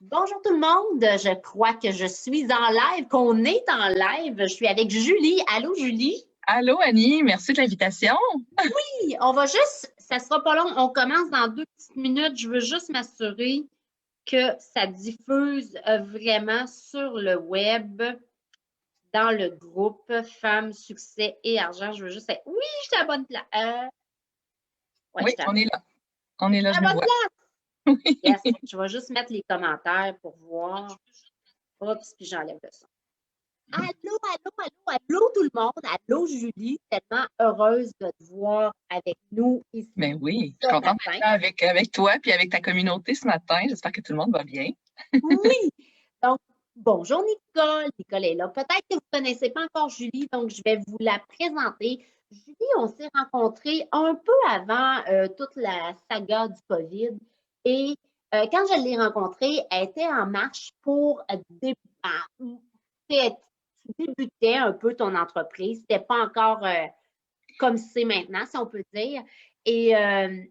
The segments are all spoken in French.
Bonjour tout le monde, je crois que je suis en live, qu'on est en live. Je suis avec Julie. Allô Julie? Allô Annie, merci de l'invitation. Oui, on va juste, ça sera pas long, on commence dans 2 petites minutes. Je veux juste m'assurer que ça diffuse vraiment sur le web, dans le groupe Femmes, Succès et Argent. Je veux juste être, oui, je suis à la bonne place. Ouais, je Oui, suis à on est là. On est là, la je nous bonne vois. place. Oui. Yes, je vais juste mettre les commentaires pour voir. Oups, puis j'enlève le son. Allô, allô, allô, allô tout le monde. Allô Julie, tellement heureuse de te voir avec nous Ben ici oui, je suis ce contente d'être matin. là avec toi puis avec ta communauté ce matin. J'espère que tout le monde va bien. Oui, donc bonjour Nicole. Nicole est là. Peut-être que vous ne connaissez pas encore Julie, donc je vais vous la présenter. Julie, on s'est rencontrés un peu avant toute la saga du COVID et quand je l'ai rencontrée, elle était en marche pour tu débutais un peu ton entreprise. C'était pas encore comme c'est maintenant, si on peut dire. Et, euh,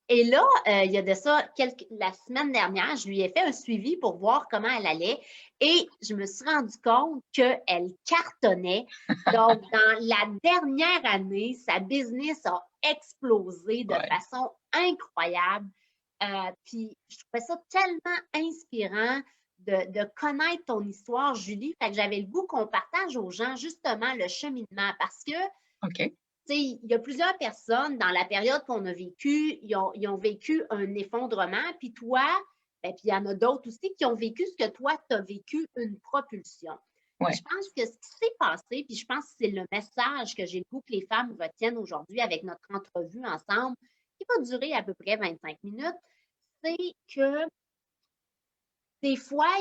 et là, il y a de ça, la semaine dernière, je lui ai fait un suivi pour voir comment elle allait et je me suis rendu compte qu'elle cartonnait. Donc, dans la dernière année, sa business a explosé de Ouais. façon incroyable. Puis, je trouvais ça tellement inspirant de connaître ton histoire, Julie. Fait que j'avais le goût qu'on partage aux gens justement le cheminement parce que OK. il y a plusieurs personnes dans la période qu'on a vécue, ils ont vécu un effondrement, puis toi, ben, puis il y en a d'autres aussi qui ont vécu ce que toi, tu as vécu, une propulsion. Puis je Ouais. pense que ce qui s'est passé, puis je pense que c'est le message que j'ai le goût que les femmes retiennent aujourd'hui avec notre entrevue ensemble, qui va durer à peu près 25 minutes, c'est que des fois,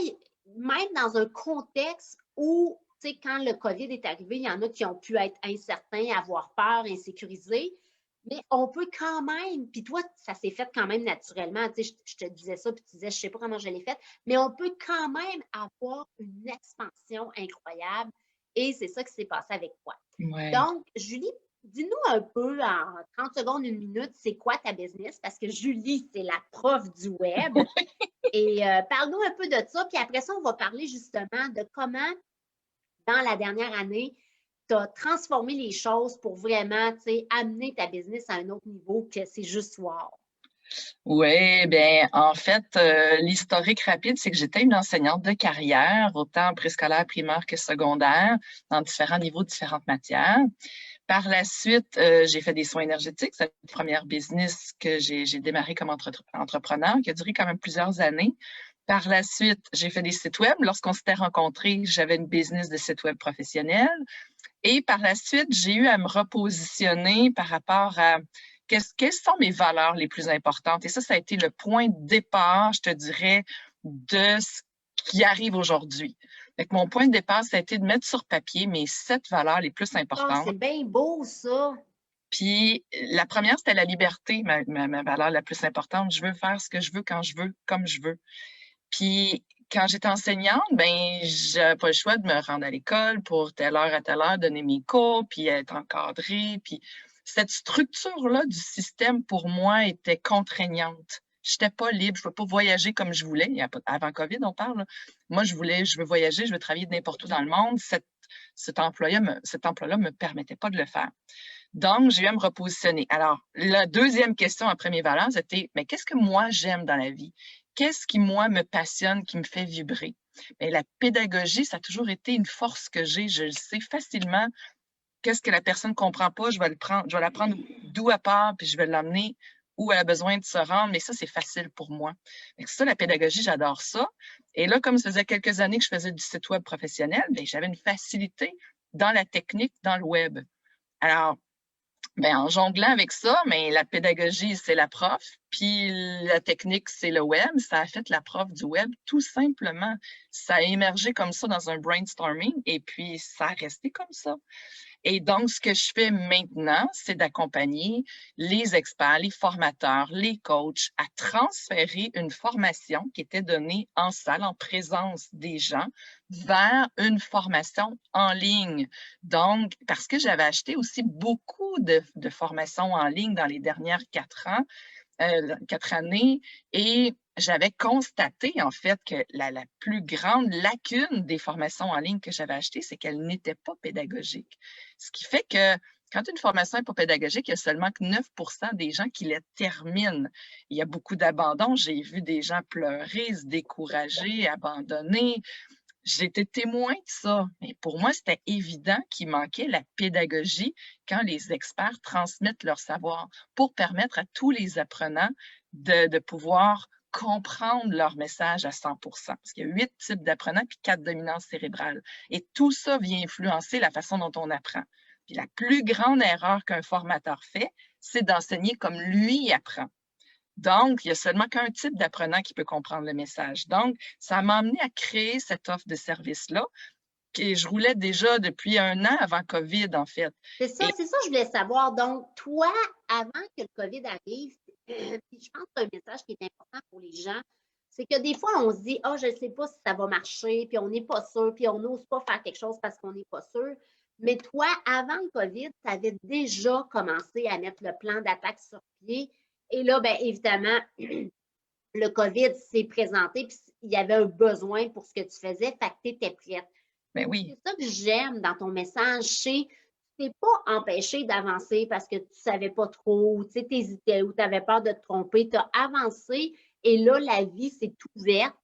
même dans un contexte où, tu sais, quand le COVID est arrivé, il y en a qui ont pu être incertains, avoir peur, insécurisés, mais on peut quand même, puis toi, ça s'est fait quand même naturellement, tu sais, je te disais ça, puis tu disais, je sais pas comment je l'ai fait, mais on peut quand même avoir une expansion incroyable, et c'est ça qui s'est passé avec toi. Ouais. Donc, Julie, dis-nous un peu en 30 secondes, une minute, c'est quoi ta business? Parce que Julie, c'est la prof du web. Et parle-nous un peu de ça, puis après ça, on va parler justement de comment, dans la dernière année, tu as transformé les choses pour vraiment, tu sais, amener ta business à un autre niveau que c'est juste wow. Oui, bien, en fait, l'historique rapide, c'est que j'étais une enseignante de carrière, autant préscolaire, primaire que secondaire, dans différents niveaux, différentes matières. Par la suite, j'ai fait des soins énergétiques. C'est la première business que j'ai démarré comme entrepreneur, qui a duré quand même plusieurs années. Par la suite, j'ai fait des sites web. Lorsqu'on s'était rencontrés, j'avais une business de site web professionnel. Et par la suite, j'ai eu à me repositionner par rapport à quelles sont mes valeurs les plus importantes. Et ça a été le point de départ, je te dirais, de ce qui arrive aujourd'hui. Mon point de départ, ça a été de mettre sur papier mes 7 valeurs les plus Ah, importantes. c'est bien beau ça. Puis la première, c'était la liberté, ma valeur la plus importante. Je veux faire ce que je veux, quand je veux, comme je veux. Puis quand j'étais enseignante, ben j'avais pas le choix de me rendre à l'école pour telle heure à telle heure, donner mes cours, puis être encadrée. Puis cette structure-là du système, pour moi, était contraignante. Je n'étais pas libre, je ne pouvais pas voyager comme je voulais. Avant COVID, on parle. Là. Moi, je veux voyager, je veux travailler de n'importe où dans le monde. Cet emploi-là me permettait pas de le faire. Donc, j'ai eu à me repositionner. Alors, la deuxième question après mes valeurs, c'était, mais qu'est-ce que moi j'aime dans la vie? Qu'est-ce qui, moi, me passionne, qui me fait vibrer? Bien, la pédagogie, ça a toujours été une force que j'ai. Je le sais facilement. Qu'est-ce que la personne ne comprend pas, je vais la prendre d'où à part, puis je vais l'amener où elle a besoin de se rendre. Mais ça, c'est facile pour moi. Donc, ça, la pédagogie, j'adore ça. Et là, comme ça faisait quelques années que je faisais du site web professionnel, bien, j'avais une facilité dans la technique, dans le web. Alors, ben, en jonglant avec ça, mais la pédagogie, c'est la prof, puis la technique, c'est le web. Ça a fait la prof du web, tout simplement. Ça a émergé comme ça dans un brainstorming, et puis ça a resté comme ça. Et donc, ce que je fais maintenant, c'est d'accompagner les experts, les formateurs, les coachs à transférer une formation qui était donnée en salle, en présence des gens, vers une formation en ligne. Donc, parce que j'avais acheté aussi beaucoup de formations en ligne dans les dernières 4 ans, 4 années, et j'avais constaté, en fait, que la plus grande lacune des formations en ligne que j'avais achetées, c'est qu'elles n'étaient pas pédagogiques. Ce qui fait que quand une formation n'est pas pédagogique, il y a seulement que 9 des gens qui la terminent. Il y a beaucoup d'abandon. J'ai vu des gens pleurer, se décourager, abandonner. J'étais témoin de ça. Mais pour moi, c'était évident qu'il manquait la pédagogie quand les experts transmettent leur savoir pour permettre à tous les apprenants de pouvoir comprendre leur message à 100 parce qu'il y a 8 types d'apprenants puis 4 dominances cérébrales. Et tout ça vient influencer la façon dont on apprend. Puis la plus grande erreur qu'un formateur fait, c'est d'enseigner comme lui apprend. Donc, il n'y a seulement qu'un type d'apprenant qui peut comprendre le message. Donc, ça m'a amené à créer cette offre de service-là, que je roulais déjà depuis 1 an avant COVID, en fait. C'est ça, Et c'est ça que je voulais savoir. Donc, toi, avant que le COVID arrive, puis je pense que un message qui est important pour les gens, c'est que des fois, on se dit, ah, je ne sais pas si ça va marcher, puis on n'est pas sûr, puis on n'ose pas faire quelque chose parce qu'on n'est pas sûr. Mais toi, avant le COVID, tu avais déjà commencé à mettre le plan d'attaque sur pied. Et là, bien évidemment, le COVID s'est présenté, puis il y avait un besoin pour ce que tu faisais, fait que tu étais prête. ben oui, C'est ça que j'aime dans ton message, c'est tu t'es pas empêché d'avancer parce que tu savais pas trop, ou tu sais, t'hésitais ou tu avais peur de te tromper. Tu as avancé et là, la vie s'est ouverte.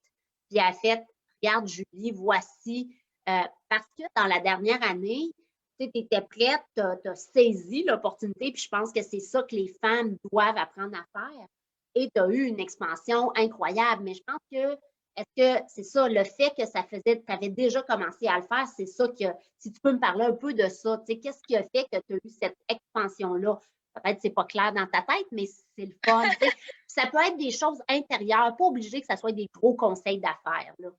Puis elle a fait, regarde, Julie, voici. Parce que dans la dernière année, tu étais prête, tu as saisi l'opportunité, puis je pense que c'est ça que les femmes doivent apprendre à faire. Et tu as eu une expansion incroyable. Mais je pense que est-ce que c'est ça, le fait que ça faisait, tu avais déjà commencé à le faire, c'est ça que, si tu peux me parler un peu de ça, tu sais, qu'est-ce qui a fait que tu as eu cette expansion-là? Peut-être que c'est pas clair dans ta tête, mais c'est le fun. Tu sais. Ça peut être des choses intérieures, pas obligé que ça soit des gros conseils d'affaires. Là.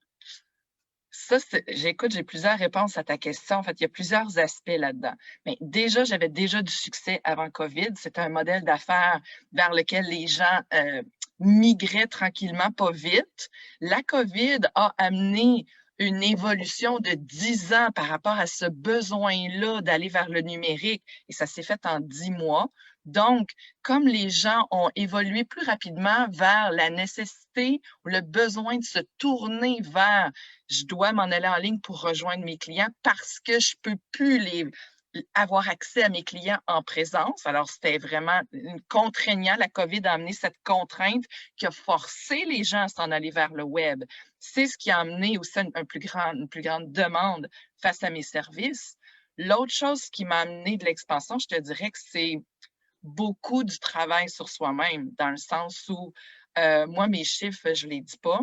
ça, j'écoute, j'ai plusieurs réponses à ta question. En fait, il y a plusieurs aspects là-dedans. Mais déjà, j'avais déjà du succès avant COVID. C'était un modèle d'affaires vers lequel les gens migraient tranquillement, pas vite. La COVID a amené une évolution de 10 ans par rapport à ce besoin-là d'aller vers le numérique. Et ça s'est fait en 10 mois. Donc, comme les gens ont évolué plus rapidement vers la nécessité ou le besoin de se tourner vers je dois m'en aller en ligne pour rejoindre mes clients parce que je peux plus avoir accès à mes clients en présence. Alors, c'était vraiment contraignant. La COVID a amené cette contrainte qui a forcé les gens à s'en aller vers le web. C'est ce qui a amené aussi une plus grande demande face à mes services. L'autre chose qui m'a amené de l'expansion, je te dirais que c'est beaucoup du travail sur soi-même, dans le sens où moi, mes chiffres, je ne les dis pas.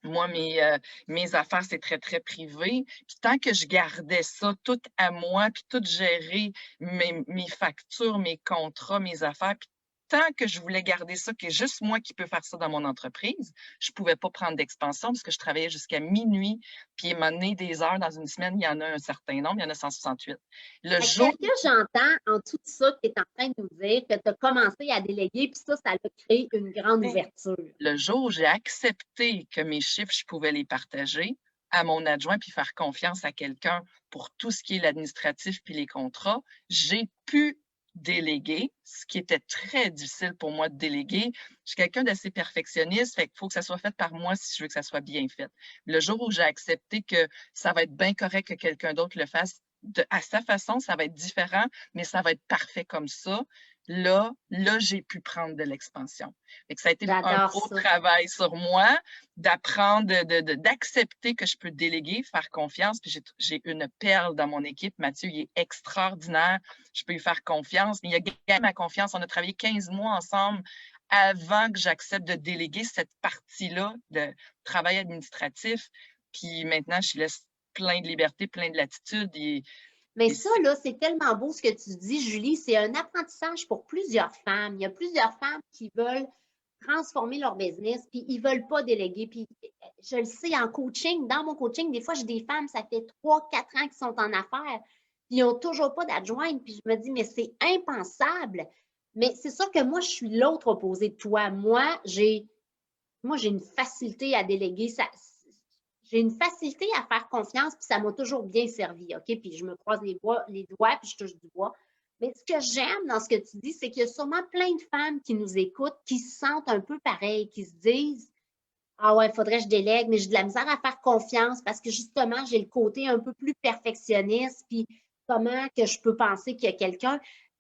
Moi, mes affaires, c'est très, très privé. Puis tant que je gardais ça tout à moi, puis tout gérer mes factures, mes contrats, mes affaires, puis tant que je voulais garder ça, que juste moi qui peux faire ça dans mon entreprise, je ne pouvais pas prendre d'expansion parce que je travaillais jusqu'à minuit, puis m'amener des heures dans une semaine, il y en a un certain nombre, il y en a 168. Le jour Qu'est-ce que j'entends en tout ça que tu es en train de nous dire, que tu as commencé à déléguer, puis ça a créé une grande ouverture. le jour où j'ai accepté que mes chiffres, je pouvais les partager à mon adjoint puis faire confiance à quelqu'un pour tout ce qui est l'administratif puis les contrats, j'ai pu déléguer, ce qui était très difficile pour moi de déléguer. Je suis quelqu'un d'assez perfectionniste, fait qu'il faut que ça soit fait par moi si je veux que ça soit bien fait. Le jour où j'ai accepté que ça va être bien correct que quelqu'un d'autre le fasse à sa façon, ça va être différent, mais ça va être parfait comme ça. Là, j'ai pu prendre de l'expansion. Ça a été un gros travail sur moi d'apprendre, d'accepter que je peux déléguer, faire confiance. Puis j'ai une perle dans mon équipe. Mathieu, il est extraordinaire. Je peux lui faire confiance. Mais il a gagné ma confiance. On a travaillé 15 mois ensemble avant que j'accepte de déléguer cette partie-là de travail administratif. Puis maintenant, je laisse plein de liberté, plein de latitude. Mais ça, là, c'est tellement beau ce que tu dis, Julie. C'est un apprentissage pour plusieurs femmes. Il y a plusieurs femmes qui veulent transformer leur business, puis ils ne veulent pas déléguer. Puis je le sais, en coaching, dans mon coaching, des fois, j'ai des femmes, ça fait 3, 4 ans qu'ils sont en affaires, puis ils n'ont toujours pas d'adjointe. Puis je me dis, mais c'est impensable. Mais c'est sûr que moi, je suis l'autre opposé de toi. Moi, j'ai une facilité à déléguer. J'ai une facilité à faire confiance, puis ça m'a toujours bien servi, OK? Puis je me croise les doigts, puis je touche du bois. Mais ce que j'aime dans ce que tu dis, c'est qu'il y a sûrement plein de femmes qui nous écoutent, qui se sentent un peu pareil, qui se disent Ah ouais, il faudrait que je délègue, mais j'ai de la misère à faire confiance parce que justement, j'ai le côté un peu plus perfectionniste, puis comment que je peux penser qu'il y a quelqu'un.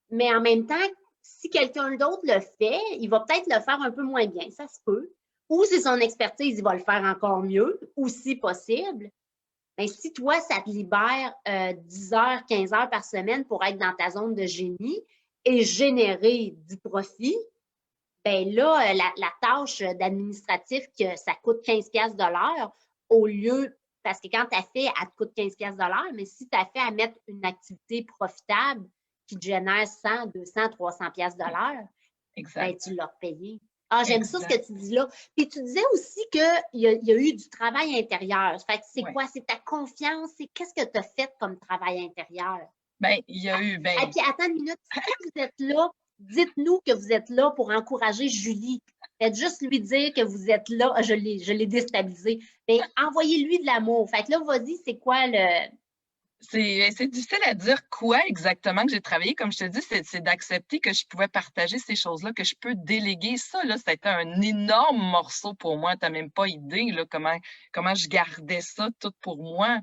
Mais en même temps, si quelqu'un d'autre le fait, il va peut-être le faire un peu moins bien, ça se peut. Ou c'est son expertise, il va le faire encore mieux, aussi possible. Mais si toi, ça te libère 10 heures, 15 heures par semaine pour être dans ta zone de génie et générer du profit, ben là, la tâche d'administratif, que ça coûte 15 de l'heure, au lieu, parce que quand tu as fait, elle te coûte 15 de l'heure, mais si tu as fait à mettre une activité profitable qui te génère 100, 200, 300 de l'heure, ben Exact, tu l'as payé. Ah, j'aime ça ce exact. que tu dis là. Puis tu disais aussi qu'il y a eu du travail intérieur. Fait que c'est Ouais. quoi? C'est ta confiance? C'est qu'est-ce que tu as fait comme travail intérieur? Ben, il y a eu, Et ben, puis, attends une minute, si vous êtes là, dites-nous que vous êtes là pour encourager Julie. Faites juste lui dire que vous êtes là. Ah, je l'ai déstabilisé. Mais envoyez-lui de l'amour. Fait que là, vas-y, c'est quoi le. c'est difficile à dire quoi exactement que j'ai travaillé. Comme je te dis, c'est d'accepter que je pouvais partager ces choses-là, que je peux déléguer ça. Là, ça a été un énorme morceau pour moi. Tu n'as même pas idée là, comment je gardais ça tout pour moi.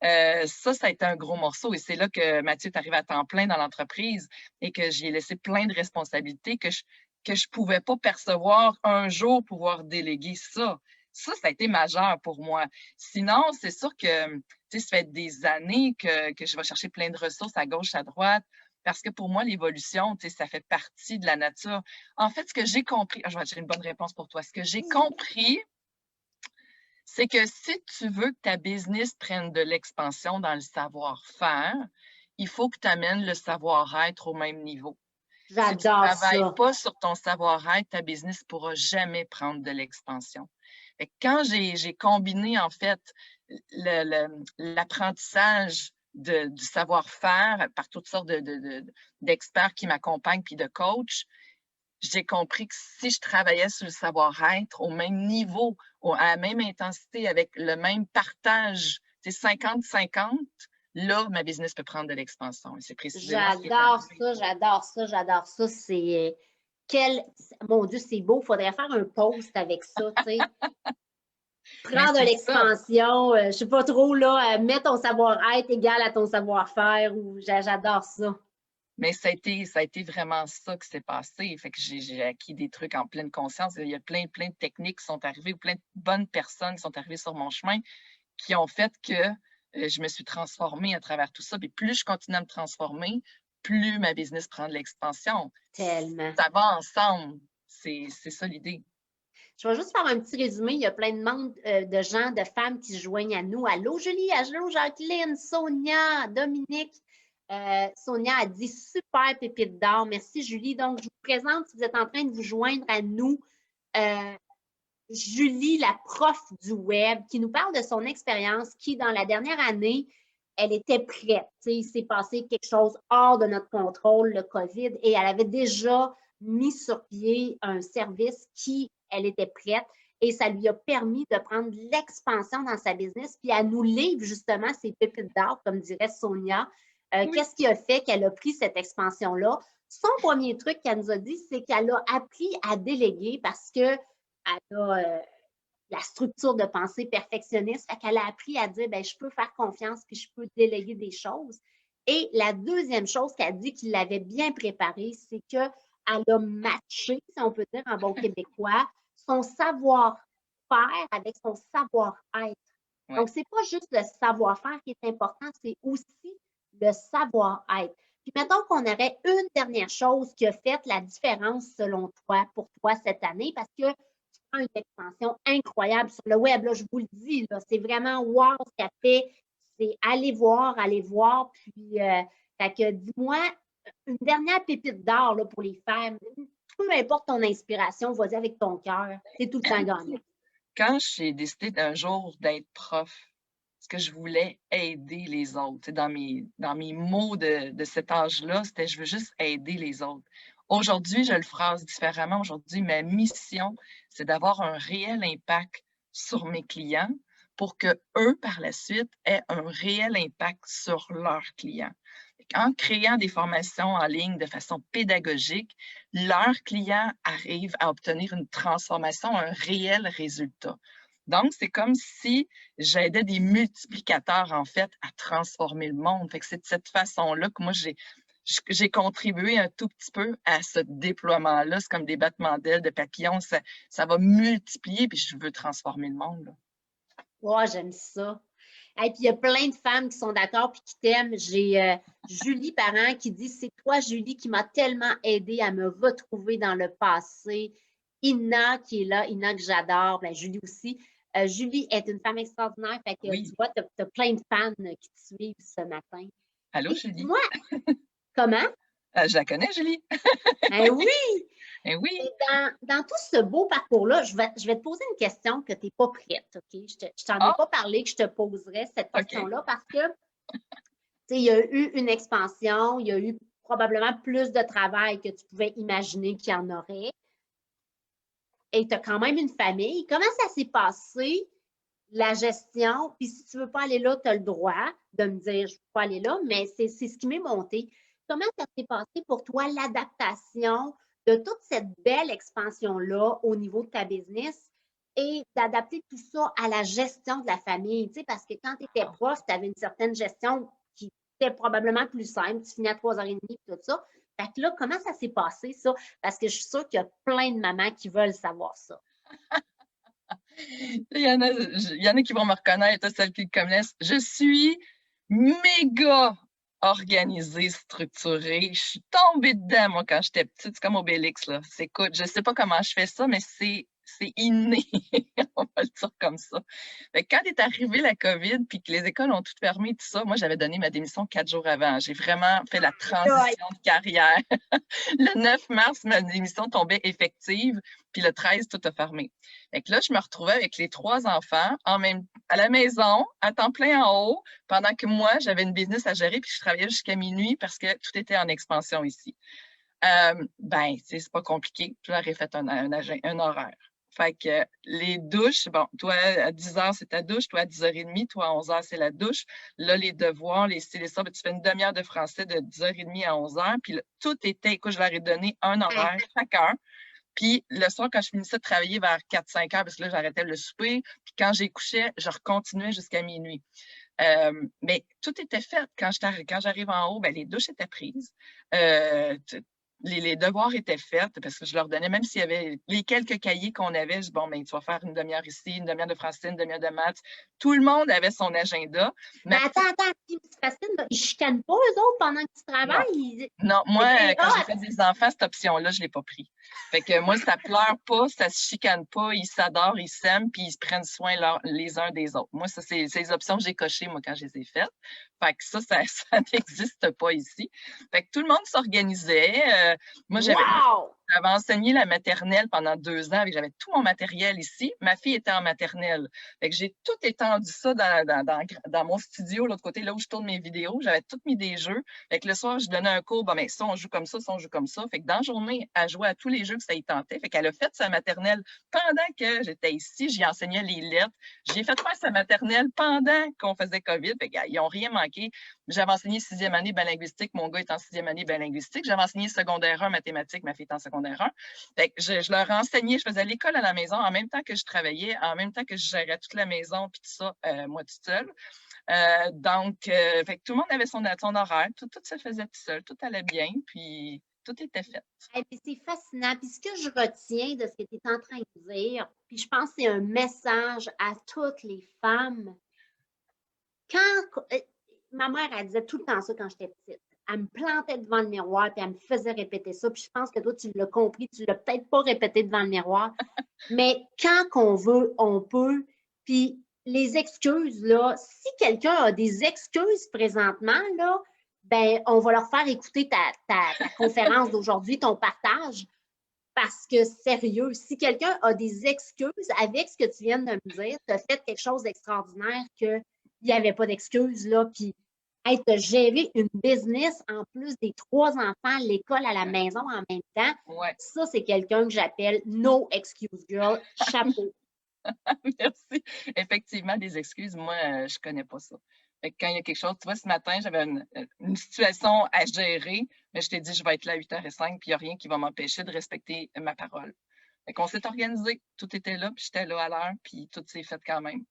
Ça a été un gros morceau. Et c'est là que Mathieu est arrivé à temps plein dans l'entreprise et que j'y ai laissé plein de responsabilités que je pouvais pas percevoir un jour pouvoir déléguer ça. Ça a été majeur pour moi. Sinon, c'est sûr que tu sais, ça fait des années que je vais chercher plein de ressources à gauche, à droite, parce que pour moi, l'évolution, tu sais, ça fait partie de la nature. En fait, ce que j'ai compris, j'ai une bonne réponse pour toi. Ce que j'ai compris, c'est que si tu veux que ta business prenne de l'expansion dans le savoir-faire, il faut que tu amènes le savoir-être au même niveau. Si tu ne J'adore travailles ça. pas sur ton savoir-être, ta business ne pourra jamais prendre de l'expansion. Quand j'ai combiné, en fait, l'apprentissage du savoir-faire par toutes sortes d'experts qui m'accompagnent puis de coachs, j'ai compris que si je travaillais sur le savoir-être au même niveau, à la même intensité, avec le même partage, c'est 50-50, là, ma business peut prendre de l'expansion. Et c'est précisément ce qui est J'adore arrivé. ça, j'adore ça, j'adore ça. C'est quel. Mon Dieu, c'est beau. Il faudrait faire un post avec ça, tu sais. Mais Prends de c'est ça. l'expansion, je sais pas trop, là, mets ton savoir-être égal à ton savoir-faire, ou j'adore ça. Mais ça a été vraiment ça qui s'est passé. Fait que j'ai acquis des trucs en pleine conscience. Il y a plein de techniques qui sont arrivées ou plein de bonnes personnes qui sont arrivées sur mon chemin qui ont fait que je me suis transformée à travers tout ça. Puis plus je continue à me transformer, plus ma business prend de l'expansion. Tellement. Ça va ensemble. C'est ça l'idée. Je vais juste faire un petit résumé. Il y a plein de monde, de gens, de femmes qui se joignent à nous. Allô Julie, allô Jacqueline, Sonia, Dominique. Sonia a dit super pépite d'or. Merci Julie. Donc, je vous présente, si vous êtes en train de vous joindre à nous, euh, Julie, la prof du web, qui nous parle de son expérience, qui, dans la dernière année, elle était prête. Il s'est passé quelque chose hors de notre contrôle, le COVID, et elle avait déjà mis sur pied un service qui, elle était prête, et ça lui a permis de prendre de l'expansion dans sa business, puis elle nous livre justement ses pépites d'or, comme dirait Sonia. Oui. Qu'est-ce qui a fait qu'elle a pris cette expansion-là? Son premier truc qu'elle nous a dit, c'est qu'elle a appris à déléguer parce que elle a la structure de pensée perfectionniste. Fait qu'elle a appris à dire, ben, je peux faire confiance puis je peux déléguer des choses. Et la deuxième chose qu'elle dit qu'il l'avait bien préparée, c'est qu'elle a matché, si on peut dire en bon québécois, son savoir-faire avec son savoir-être. Ouais. Donc, c'est pas juste le savoir-faire qui est important, c'est aussi le savoir-être. Puis mettons qu'on aurait une dernière chose qui a fait la différence selon toi, pour toi cette année, parce que une expansion incroyable sur le web. Là, je vous le dis, c'est vraiment wow ce qu'elle fait. C'est aller voir. Puis, fait que dis-moi, une dernière pépite d'or là, pour les femmes. Peu importe ton inspiration, vas-y avec ton cœur. C'est tout le temps gagnant. Quand j'ai décidé d'un jour d'être prof, ce que je voulais aider les autres. Dans mes mots de cet âge-là, c'était je veux juste aider les autres. Aujourd'hui, je le phrase différemment. Aujourd'hui, ma mission, c'est d'avoir un réel impact sur mes clients pour que eux, par la suite, aient un réel impact sur leurs clients. En créant des formations en ligne de façon pédagogique, leurs clients arrivent à obtenir une transformation, un réel résultat. Donc, c'est comme si j'aidais des multiplicateurs, en fait, à transformer le monde. Fait que c'est de cette façon-là que moi, j'ai contribué un tout petit peu à ce déploiement-là. C'est comme des battements d'ailes, de papillons. Ça va multiplier, puis je veux transformer le monde, là. Ouais, j'aime ça. Et puis il y a plein de femmes qui sont d'accord puis qui t'aiment. J'ai Julie Parent qui dit c'est toi, Julie, qui m'a tellement aidée à me retrouver dans le passé. Ina qui est là, Ina que j'adore, ben, Julie aussi. Julie est une femme extraordinaire. Fait que tu Oui. vois, tu as plein de fans qui te suivent ce matin. Allô, Et Julie? moi, comment? Je la connais, Julie? Ben oui! Eh oui! Et dans tout ce beau parcours-là, je vais te poser une question que tu n'es pas prête, OK? Je t'en ai Ah, pas parlé que je te poserais cette OK. question-là parce que il y a eu une expansion, il y a eu probablement plus de travail que tu pouvais imaginer qu'il y en aurait. Et tu as quand même une famille. Comment ça s'est passé, la gestion? Puis si tu ne veux pas aller là, tu as le droit de me dire je ne veux pas aller là, mais c'est ce qui m'est monté. Comment ça s'est passé pour toi, l'adaptation de toute cette belle expansion-là au niveau de ta business et d'adapter tout ça à la gestion de la famille? Tu sais, parce que quand tu étais prof, tu avais une certaine gestion qui était probablement plus simple. Tu finis à 3h30 et tout ça. Fait que là, comment ça s'est passé, ça? Parce que je suis sûre qu'il y a plein de mamans qui veulent savoir ça. Il y en a qui vont me reconnaître, celles qui me connaissent. Je suis méga organisée, structurée. Je suis tombée dedans, moi, quand j'étais petite. C'est comme Obélix, là. Écoute, je sais pas comment je fais ça, mais c'est inné. On va le dire comme ça. Fait que quand est arrivée la COVID, puis que les écoles ont toutes fermé, tout ça, moi, j'avais donné ma démission 4 jours avant. J'ai vraiment fait la transition de carrière. Le 9 mars, ma démission tombait effective, puis le 13, tout a fermé. Fait que là, je me retrouvais avec les 3 enfants à la maison, à temps plein en haut, pendant que moi, j'avais une business à gérer, puis je travaillais jusqu'à minuit parce que tout était en expansion ici. Ben, c'est pas compliqué. Je leur ai fait un horaire. Fait que les douches, bon, toi, à 10h, c'est ta douche. Toi, à 10h30. Toi, à 11h, c'est la douche. Là, les devoirs, les styles et ça, ben, tu fais une demi-heure de français de 10h30 à 11h. Puis là, tout était, écoute, je leur ai donné un horaire chaque heure. Puis le soir, quand je finissais de travailler vers 4-5 heures, parce que là, j'arrêtais le souper. Puis quand j'ai couché, je recontinuais jusqu'à minuit. Mais tout était fait. Quand j'arrive en haut, ben, les douches étaient prises. Les devoirs étaient faits parce que je leur donnais, même s'il y avait les quelques cahiers qu'on avait, je dis, bon, ben, tu vas faire une demi-heure ici, une demi-heure de français, une demi-heure de maths. Tout le monde avait son agenda. Mais attends, c'est facile, là. Ils ne chicanent pas, eux autres, pendant que tu travailles? Non, moi, quand j'ai fait des enfants, cette option-là, je ne l'ai pas pris. Fait que moi, ça pleure pas, ça se chicane pas, ils s'adorent, ils s'aiment, puis ils se prennent soin les uns des autres. Moi, ça, c'est les options que j'ai cochées, moi, quand je les ai faites. Fait que ça n'existe pas ici. Fait que tout le monde s'organisait. Moi, j'avais enseigné la maternelle pendant 2 ans, j'avais tout mon matériel ici. Ma fille était en maternelle. Fait que j'ai tout étendu ça dans mon studio, l'autre côté, là où je tourne mes vidéos. J'avais tout mis des jeux. Fait que le soir, je donnais un cours, bon, ben, ça, on joue comme ça, on joue comme ça. Fait que dans la journée, elle jouait à tous les jeux que ça y tentait. Fait qu'elle a fait sa maternelle pendant que j'étais ici. J'y enseignais les lettres. J'ai fait faire sa maternelle pendant qu'on faisait COVID. Fait qu'ils n'ont rien manqué. J'avais enseigné 6e année linguistique. Mon gars est en 6e année linguistique. J'avais enseigné secondaire 1 mathématiques. Ma fille est en secondaire 1. Fait que je leur enseignais. Je faisais l'école à la maison en même temps que je travaillais, en même temps que je gérais toute la maison puis tout ça, moi toute seule. Donc, fait que tout le monde avait son horaire. Tout se faisait tout seul. Tout allait bien. Puis, tout était fait. Et puis c'est fascinant. Puis ce que je retiens de ce que tu es en train de dire, puis je pense que c'est un message à toutes les femmes. Ma mère, elle disait tout le temps ça quand j'étais petite. Elle me plantait devant le miroir, puis elle me faisait répéter ça. Puis je pense que toi, tu l'as compris, tu ne l'as peut-être pas répété devant le miroir. Mais quand on veut, on peut. Puis les excuses, là, si quelqu'un a des excuses présentement, là, ben, on va leur faire écouter ta conférence d'aujourd'hui, ton partage. Parce que, sérieux, si quelqu'un a des excuses avec ce que tu viens de me dire, tu as fait quelque chose d'extraordinaire qu'il n'y avait pas d'excuses, là. Puis, hey, tu as géré une business en plus des 3 enfants, l'école à la maison en même temps. Ouais. Ça, c'est quelqu'un que j'appelle no excuse girl. Chapeau. Merci. Effectivement, des excuses, moi, je connais pas ça. Fait que quand il y a quelque chose, tu vois, ce matin, j'avais une situation à gérer, mais je t'ai dit, je vais être là à 8h05, puis il n'y a rien qui va m'empêcher de respecter ma parole. Fait qu'on s'est organisé. Tout était là, puis j'étais là à l'heure, puis tout s'est fait quand même.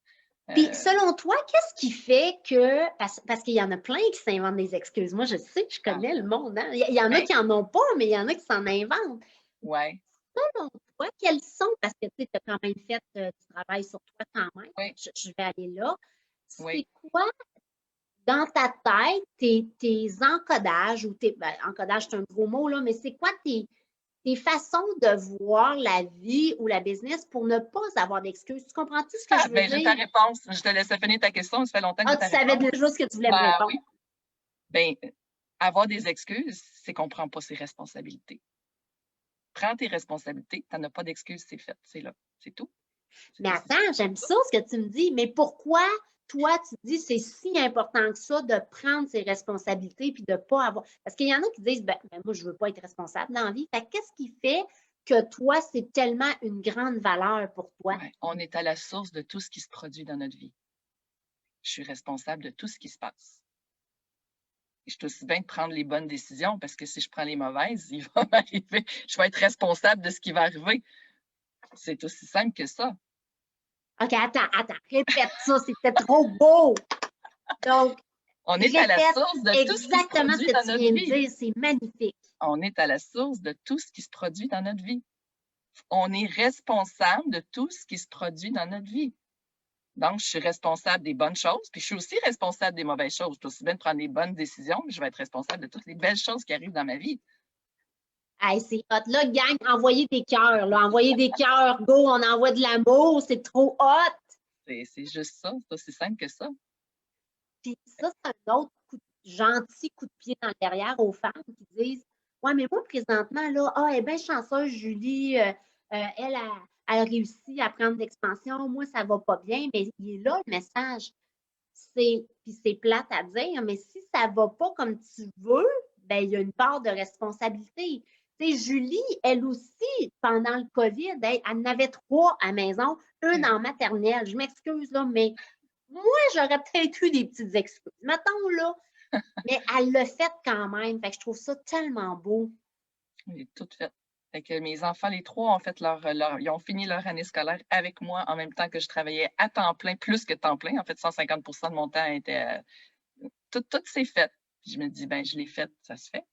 Puis, selon toi, qu'est-ce qui fait que. Parce qu'il y en a plein qui s'inventent des excuses. Moi, je sais, je connais le monde. Hein? Il y en a qui n'en ont pas, mais il y en a qui s'en inventent. Oui. Selon toi, quels sont. Parce que tu as quand même fait du travail sur toi quand même. Oui. Je vais aller là. Oui. C'est quoi, dans ta tête, tes encodages, ou encodage, c'est un gros mot, là, mais c'est quoi tes façons de voir la vie ou la business pour ne pas avoir d'excuses? Tu comprends-tu ce que je veux dire? J'ai ta réponse. Je te laisse finir ta question. Ça fait longtemps que tu savais déjà ce que tu voulais me répondre. Oui. Bien, avoir des excuses, c'est qu'on ne prend pas ses responsabilités. Prends tes responsabilités. Tu n'en as pas d'excuses, c'est fait. C'est là. C'est tout. Mais attends, j'aime ça ce que tu me dis. Mais pourquoi, toi, tu dis c'est si important que ça de prendre ses responsabilités puis de ne pas avoir. Parce qu'il y en a qui disent, ben moi, je ne veux pas être responsable dans la vie. Fait qu'est-ce qui fait que toi, c'est tellement une grande valeur pour toi? Ouais, on est à la source de tout ce qui se produit dans notre vie. Je suis responsable de tout ce qui se passe. Et je suis aussi bien de prendre les bonnes décisions parce que si je prends les mauvaises, il va m'arriver. Je vais être responsable de ce qui va arriver. C'est aussi simple que ça. OK, attends, répète ça, c'était trop beau. Donc, on est à la source de tout ce qui se produit dans notre vie. Exactement ce que tu viens de dire, c'est magnifique. On est à la source de tout ce qui se produit dans notre vie. On est responsable de tout ce qui se produit dans notre vie. Donc, je suis responsable des bonnes choses, puis je suis aussi responsable des mauvaises choses. Je peux aussi bien prendre les bonnes décisions, mais je vais être responsable de toutes les belles choses qui arrivent dans ma vie. Hey, c'est hot. Là, gang, envoyez des cœurs. Là. Envoyez des cœurs. Go, on envoie de l'amour. C'est trop hot. C'est juste ça. C'est aussi simple que ça. Puis ça, c'est un autre gentil coup de pied dans le derrière aux femmes qui disent « Ouais, mais moi, présentement, là, elle est bien chanceuse, Julie. Elle a réussi à prendre l'expansion. Moi, ça va pas bien. » Mais il est là, le message. Puis c'est plate à dire, mais si ça va pas comme tu veux, ben il y a une part de responsabilité. Tu sais, Julie, elle aussi, pendant le COVID, elle en avait 3 à la maison, une en maternelle. Je m'excuse, là, mais moi, j'aurais peut-être eu des petites excuses. Mettons, là, mais elle l'a fait quand même. Fait que je trouve ça tellement beau. Oui, tout fait. Fait que mes enfants, les 3, ont fait ils ont fini leur année scolaire avec moi en même temps que je travaillais à temps plein, plus que temps plein. En fait, 150 de mon temps était... Tout s'est fait. Puis je me dis, ben je l'ai fait, ça se fait.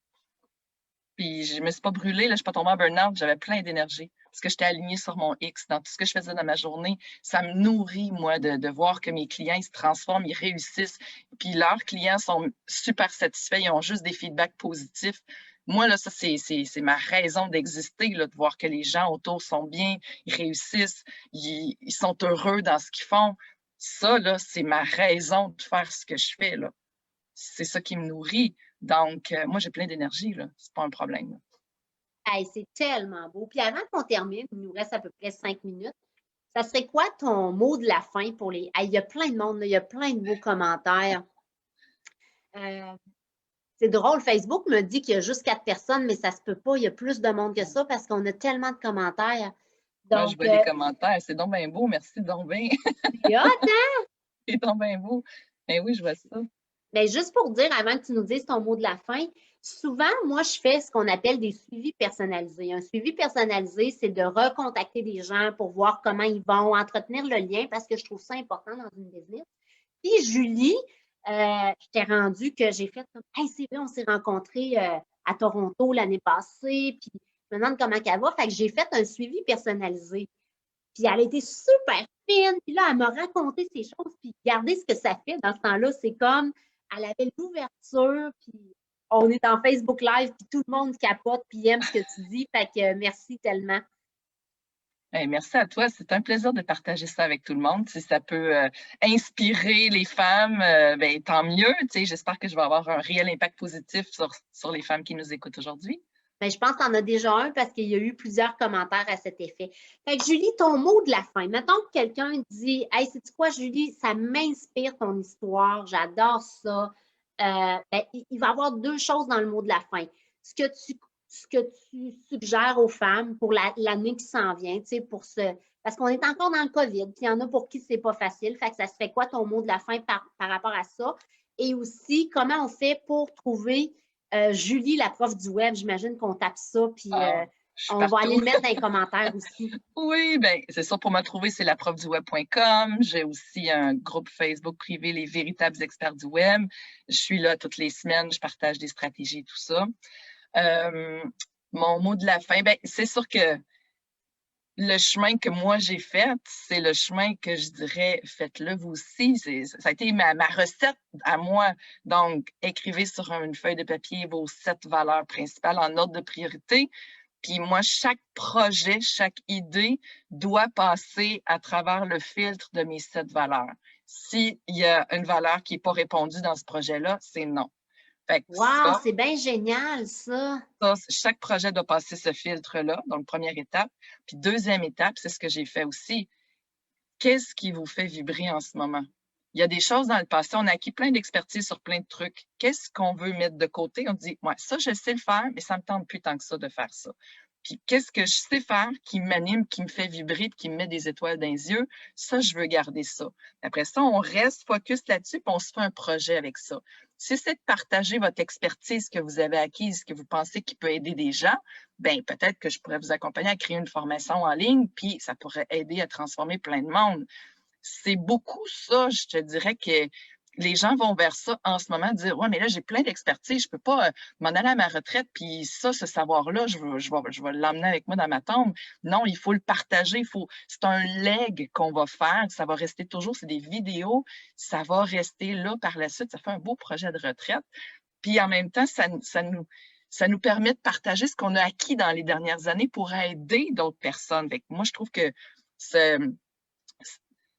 Puis je me suis pas brûlée, là, je suis pas tombée en burn-out, j'avais plein d'énergie. Parce que j'étais alignée sur mon X. Dans tout ce que je faisais dans ma journée, ça me nourrit, moi, de voir que mes clients, ils se transforment, ils réussissent. Puis leurs clients sont super satisfaits, ils ont juste des feedbacks positifs. Moi, là, ça, c'est ma raison d'exister, là, de voir que les gens autour sont bien, ils réussissent, ils sont heureux dans ce qu'ils font. Ça, là, c'est ma raison de faire ce que je fais, là. C'est ça qui me nourrit. Donc, moi, j'ai plein d'énergie, là. C'est pas un problème. Hey, c'est tellement beau. Puis avant qu'on termine, il nous reste à peu près 5 minutes. Ça serait quoi ton mot de la fin pour les. Hey, il y a plein de monde, là, il y a plein de beaux commentaires. C'est drôle, Facebook me dit qu'il y a juste 4 personnes, mais ça se peut pas. Il y a plus de monde que ça parce qu'on a tellement de commentaires. Donc, moi, je vois les commentaires. C'est donc bien beau. Merci, donc bien. C'est hot, hein? C'est donc bien beau. Ben oui, je vois ça. Mais juste pour dire, avant que tu nous dises ton mot de la fin, souvent, moi, je fais ce qu'on appelle des suivis personnalisés. Un suivi personnalisé, c'est de recontacter des gens pour voir comment ils vont, entretenir le lien parce que je trouve ça important dans une business. Puis Julie, je t'ai rendu que j'ai fait comme « Hey, c'est vrai, on s'est rencontrés à Toronto l'année passée, puis je me demande comment elle va. » Fait que j'ai fait un suivi personnalisé. Puis elle a été super fine. Puis là, elle m'a raconté ces choses. Puis regardez ce que ça fait dans ce temps-là. C'est comme, elle avait l'ouverture, puis on est en Facebook Live, puis tout le monde capote, puis aime ce que tu dis. Fait que merci tellement. Hey, merci à toi. C'est un plaisir de partager ça avec tout le monde. Si ça peut inspirer les femmes, ben, tant mieux. J'espère que je vais avoir un réel impact positif sur les femmes qui nous écoutent aujourd'hui. Mais je pense que tu en as déjà un parce qu'il y a eu plusieurs commentaires à cet effet. Fait que Julie, ton mot de la fin. Mettons que quelqu'un dit « Hey, sais-tu quoi, Julie? Ça m'inspire ton histoire. J'adore ça. » Ben, il va y avoir 2 choses dans le mot de la fin. Ce que tu suggères aux femmes pour l'année qui s'en vient, parce qu'on est encore dans le COVID, puis il y en a pour qui c'est pas facile. Fait que ça se fait quoi ton mot de la fin par rapport à ça? Et aussi, comment on fait pour trouver Julie, la prof du web? J'imagine qu'on tape ça, puis Je suis On va aller partout. le mettre dans les commentaires aussi. Oui, ben c'est ça. Pour me trouver, c'est laprofduweb.com. J'ai aussi un groupe Facebook privé, Les Véritables Experts du Web. Je suis là toutes les semaines, je partage des stratégies, tout ça. Mon mot de la fin, ben c'est sûr que le chemin que moi j'ai fait, c'est le chemin que je dirais, faites-le vous aussi. Ça a été ma recette à moi. Donc, écrivez sur une feuille de papier vos 7 valeurs principales en ordre de priorité. Puis moi, chaque projet, chaque idée doit passer à travers le filtre de mes 7 valeurs. S'il y a une valeur qui n'est pas répondue dans ce projet-là, c'est non. Fait que Wow, c'est bien génial, ça! chaque projet doit passer ce filtre-là, donc première étape. Puis deuxième étape, c'est ce que j'ai fait aussi. Qu'est-ce qui vous fait vibrer en ce moment? Il y a des choses dans le passé, on a acquis plein d'expertise sur plein de trucs. Qu'est-ce qu'on veut mettre de côté? On dit, ouais, ça, je sais le faire, mais ça me tente plus tant que ça de faire ça. Puis qu'est-ce que je sais faire qui m'anime, qui me fait vibrer, qui me met des étoiles dans les yeux? Ça, je veux garder ça. Après ça, on reste focus là-dessus, puis on se fait un projet avec ça. Si c'est de partager votre expertise que vous avez acquise, que vous pensez qui peut aider des gens, bien, peut-être que je pourrais vous accompagner à créer une formation en ligne, puis ça pourrait aider à transformer plein de monde. C'est beaucoup ça, je te dirais que les gens vont vers ça en ce moment, dire, ouais, mais là, j'ai plein d'expertise, je peux pas m'en aller à ma retraite, puis ça, ce savoir-là, je vais l'emmener avec moi dans ma tombe. Non, il faut le partager, c'est un leg qu'on va faire, ça va rester toujours, c'est des vidéos, ça va rester là par la suite, ça fait un beau projet de retraite. Puis en même temps, ça nous permet de partager ce qu'on a acquis dans les dernières années pour aider d'autres personnes. Fait que moi, je trouve que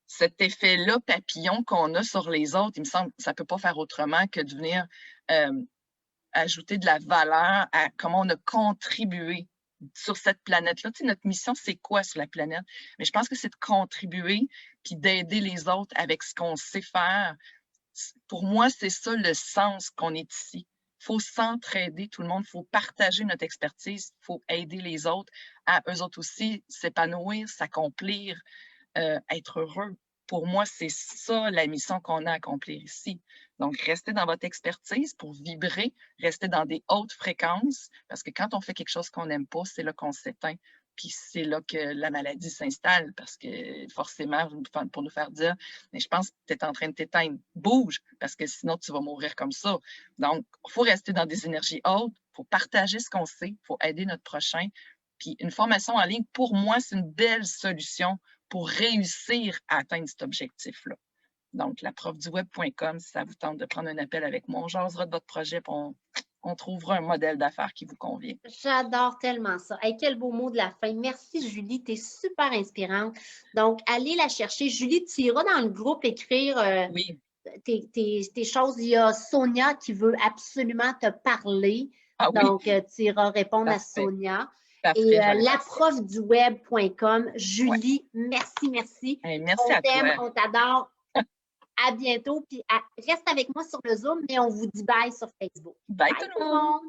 cet effet-là papillon qu'on a sur les autres, il me semble que ça ne peut pas faire autrement que de venir ajouter de la valeur à comment on a contribué sur cette planète-là. Tu sais, notre mission, c'est quoi sur la planète? Mais je pense que c'est de contribuer puis d'aider les autres avec ce qu'on sait faire. Pour moi, c'est ça le sens qu'on est ici. Il faut s'entraider, tout le monde, il faut partager notre expertise, il faut aider les autres à eux autres aussi s'épanouir, s'accomplir, être heureux. Pour moi, c'est ça la mission qu'on a à accomplir ici. Donc, restez dans votre expertise pour vibrer, restez dans des hautes fréquences, parce que quand on fait quelque chose qu'on n'aime pas, c'est là qu'on s'éteint. Puis c'est là que la maladie s'installe, parce que forcément, pour nous faire dire, mais je pense que tu es en train de t'éteindre, bouge, parce que sinon tu vas mourir comme ça. Donc, il faut rester dans des énergies hautes, il faut partager ce qu'on sait, il faut aider notre prochain. Puis une formation en ligne, pour moi, c'est une belle solution pour réussir à atteindre cet objectif-là. Donc, laprofduweb.com, si ça vous tente de prendre un appel avec moi, on jasera de votre projet, puis on trouvera un modèle d'affaires qui vous convient. J'adore tellement ça. Hey, quel beau mot de la fin. Merci, Julie. Tu es super inspirante. Donc, allez la chercher. Julie, tu iras dans le groupe écrire oui. tes choses. Il y a Sonia qui veut absolument te parler. Ah, oui. Donc, tu iras répondre Parfait. à Sonia. Parfait, et laprofduweb.com. Julie, merci, merci. Hey, merci à toi. On t'adore. À bientôt. Puis reste avec moi sur le Zoom, mais on vous dit bye sur Facebook. Bye tout le monde.